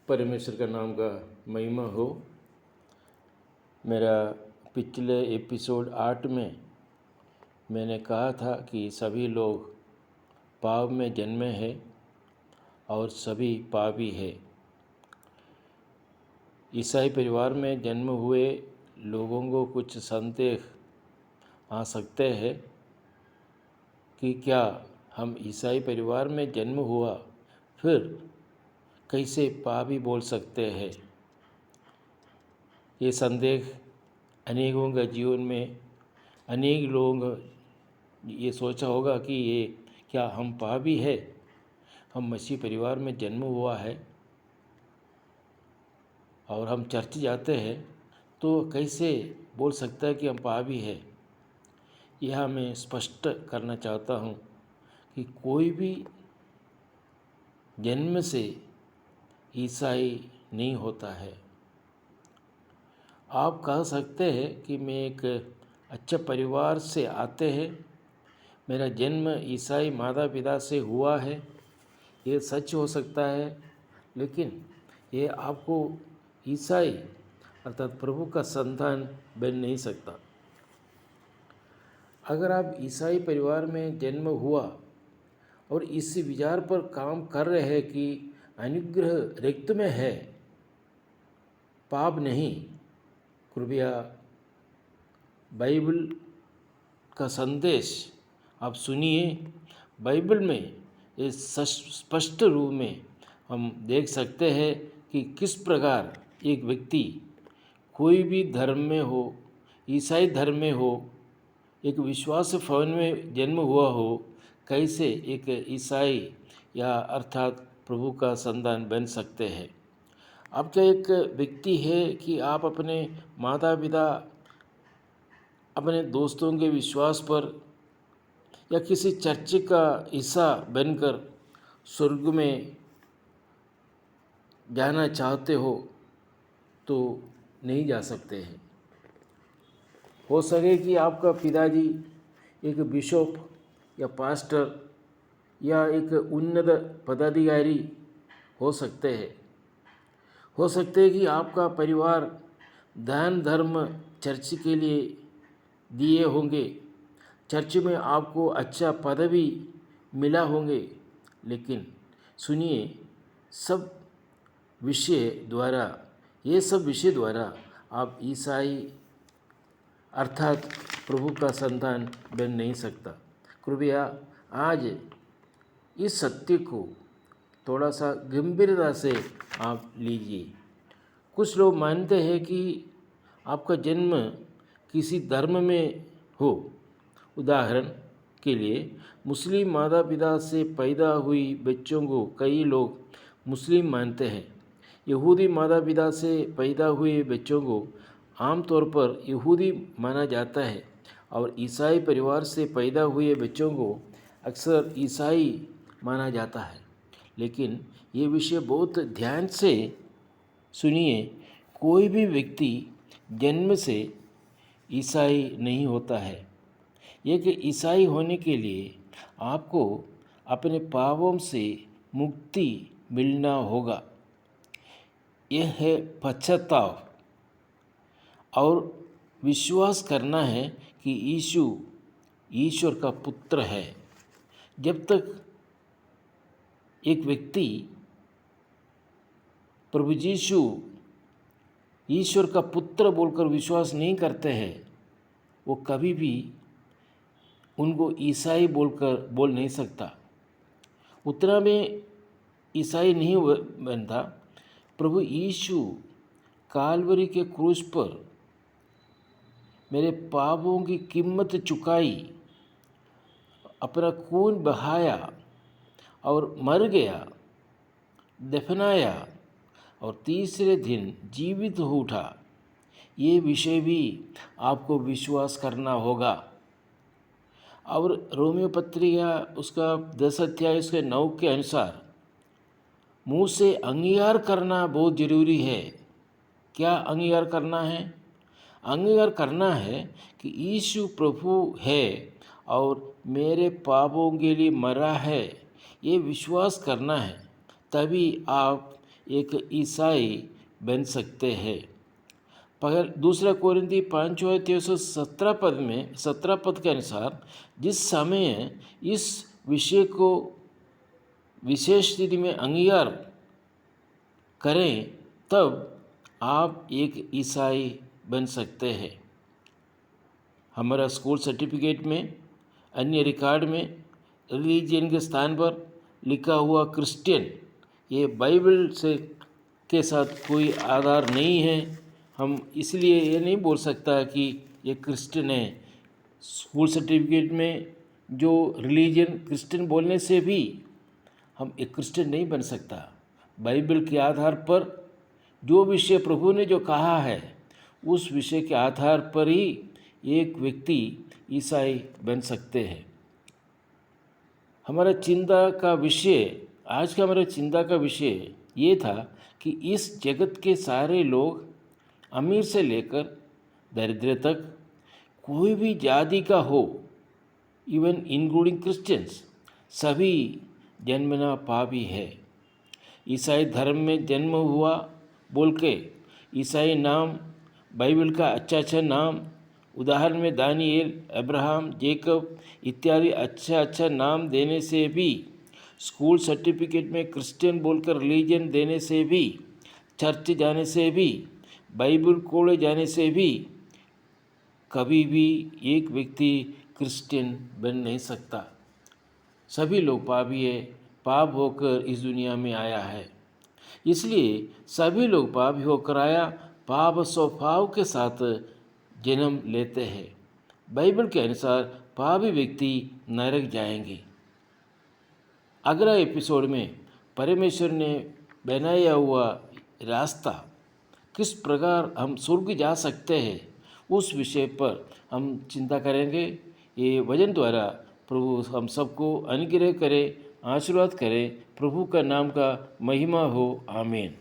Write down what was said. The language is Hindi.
परमेश्वर का नाम का महिमा हो। मेरा पिछले एपिसोड 8 में मैंने कहा था कि सभी लोग पाप में जन्मे हैं और सभी पापी है। ईसाई परिवार में जन्म हुए लोगों को कुछ संदेह आ सकते हैं कि क्या हम ईसाई परिवार में जन्म हुआ फिर कैसे पापी बोल सकते हैं। ये संदेह अनेकों के जीवन में अनेक लोग ये सोचा होगा कि ये क्या हम पापी है, हम मसीह परिवार में जन्म हुआ है और हम चर्च जाते हैं तो कैसे बोल सकता है कि हम पापी है। यह मैं स्पष्ट करना चाहता हूँ कि कोई भी जन्म से ईसाई नहीं होता है। आप कह सकते हैं कि मैं एक अच्छे परिवार से आते हैं, मेरा जन्म ईसाई माता पिता से हुआ है, ये सच हो सकता है, लेकिन ये आपको ईसाई अर्थात प्रभु का संतान बन नहीं सकता। अगर आप ईसाई परिवार में जन्म हुआ और इस विचार पर काम कर रहे हैं कि अनुग्रह रिक्त में है, पाप नहीं, कृपया बाइबल का संदेश आप सुनिए। बाइबल में इस स्पष्ट रूप में हम देख सकते हैं कि किस प्रकार एक व्यक्ति कोई भी धर्म में हो, ईसाई धर्म में हो, एक विश्वास फवन में जन्म हुआ हो, कैसे एक ईसाई या अर्थात प्रभु का संतान बन सकते हैं। अब क्या एक व्यक्ति है कि आप अपने माता पिता, अपने दोस्तों के विश्वास पर या किसी चर्च का हिस्सा बनकर स्वर्ग में जाना चाहते हो तो नहीं जा सकते हैं। हो सके कि आपका पिताजी एक बिशप या पास्टर या एक उन्नत पदाधिकारी हो सकते हैं। हो सकते है कि आपका परिवार दान धर्म चर्च के लिए दिए होंगे, चर्च में आपको अच्छा पदवी मिला होंगे, लेकिन सुनिए ये सब विषय द्वारा आप ईसाई अर्थात प्रभु का संतान बन नहीं सकता। कृपया आज इस सत्य को थोड़ा सा गंभीरता से आप लीजिए। कुछ लोग मानते हैं कि आपका जन्म किसी धर्म में हो। उदाहरण के लिए मुस्लिम माता पिता से पैदा हुई बच्चों को कई लोग मुस्लिम मानते हैं। यहूदी माता पिता से पैदा हुए बच्चों को आमतौर पर यहूदी माना जाता है और ईसाई परिवार से पैदा हुए बच्चों को अक्सर ईसाई माना जाता है। लेकिन ये विषय बहुत ध्यान से सुनिए, कोई भी व्यक्ति जन्म से ईसाई नहीं होता है। एक ईसाई होने के लिए आपको अपने पापों से मुक्ति मिलना होगा। यह है पश्चाताप और विश्वास करना है कि यीशु ईश्वर का पुत्र है। जब तक एक व्यक्ति प्रभु यीशु ईश्वर का पुत्र बोलकर विश्वास नहीं करते हैं, वो कभी भी उनको ईसाई बोल नहीं सकता। उतना में ईसाई नहीं बनता। प्रभु यीशु काल्वरी के क्रूस पर मेरे पापों की कीमत चुकाई, अपना खून बहाया और मर गया, दफनाया और तीसरे दिन जीवित हो उठा। ये विषय भी आपको विश्वास करना होगा। और रोमियो पत्रिका उसका 10 अध्याय उसके 9 के अनुसार मुँह से अंगीकार करना बहुत ज़रूरी है। क्या अंगीकार करना है? अंगीकार करना है कि यीशु प्रभु है और मेरे पापों के लिए मरा है, ये विश्वास करना है। तभी आप एक ईसाई बन सकते हैं। दूसरा कोरिन्थी 5:17 में 17 पद के अनुसार, जिस समय इस विषय को विशेष स्थिति में अंगीकार करें तब आप एक ईसाई बन सकते हैं। हमारा स्कूल सर्टिफिकेट में, अन्य रिकॉर्ड में रिलीजन के स्थान पर लिखा हुआ क्रिश्चियन, ये बाइबल से के साथ कोई आधार नहीं है। हम इसलिए ये नहीं बोल सकता कि ये क्रिश्चियन है। स्कूल सर्टिफिकेट में जो रिलीजन क्रिश्चियन बोलने से भी हम एक क्रिश्चियन नहीं बन सकता। बाइबल के आधार पर जो विषय प्रभु ने जो कहा है उस विषय के आधार पर ही एक व्यक्ति ईसाई बन सकते हैं। हमारा चिंता का विषय, आज का हमारा चिंता का विषय ये था कि इस जगत के सारे लोग, अमीर से लेकर दरिद्र तक, कोई भी जाति का हो, इवन इंक्लूडिंग क्रिश्चियंस, सभी जन्मना पापी है। ईसाई धर्म में जन्म हुआ बोल के ईसाई नाम, बाइबल का अच्छा नाम, उदाहरण में दानिएल, अब्राहम, जेकब इत्यादि अच्छा नाम देने से भी, स्कूल सर्टिफिकेट में क्रिश्चियन बोलकर रिलीजन देने से भी, चर्च जाने से भी, बाइबल कॉलेज जाने से भी कभी भी एक व्यक्ति क्रिश्चियन बन नहीं सकता। सभी लोग पापी है, पाप होकर इस दुनिया में आया है। इसलिए सभी लोग पापी होकर आया, पाप स्वभाव के साथ जन्म लेते हैं। बाइबल के अनुसार पापी व्यक्ति नरक जाएंगे। अगला एपिसोड में परमेश्वर ने बनाया हुआ रास्ता, किस प्रकार हम स्वर्ग जा सकते हैं, उस विषय पर हम चिंता करेंगे। ये वचन द्वारा प्रभु हम सबको अनुग्रह करे, आशीर्वाद करे। प्रभु का नाम का महिमा हो। आमीन।